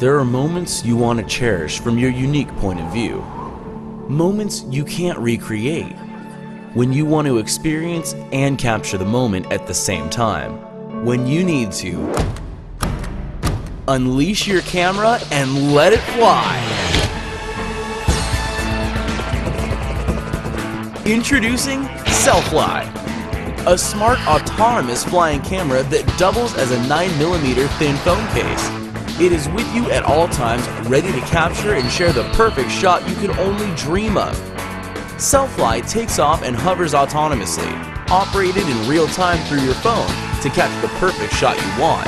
There are moments you want to cherish from your unique point of view. Moments you can't recreate. When you want to experience and capture the moment at the same time. When you need to unleash your camera and let it fly. Introducing Selfly, a smart autonomous flying camera that doubles as a 9mm thin phone case. It is with you at all times, ready to capture and share the perfect shot you could only dream of. Selfly takes off and hovers autonomously, operated in real time through your phone to catch the perfect shot you want.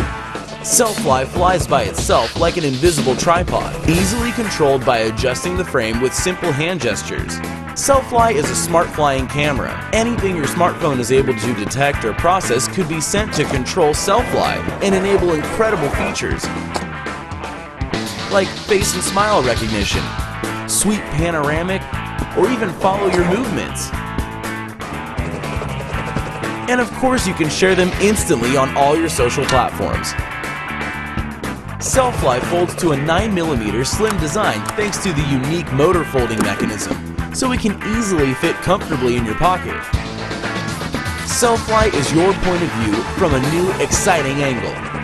Selfly flies by itself like an invisible tripod, easily controlled by adjusting the frame with simple hand gestures. Selfly is a smart flying camera. Anything your smartphone is able to detect or process could be sent to control Selfly and enable incredible features like face and smile recognition, sweep panoramic, or even follow your movements. And of course, you can share them instantly on all your social platforms. Selfly folds to a 9mm slim design thanks to the unique motor folding mechanism, so it can easily fit comfortably in your pocket. Selfly is your point of view from a new, exciting angle.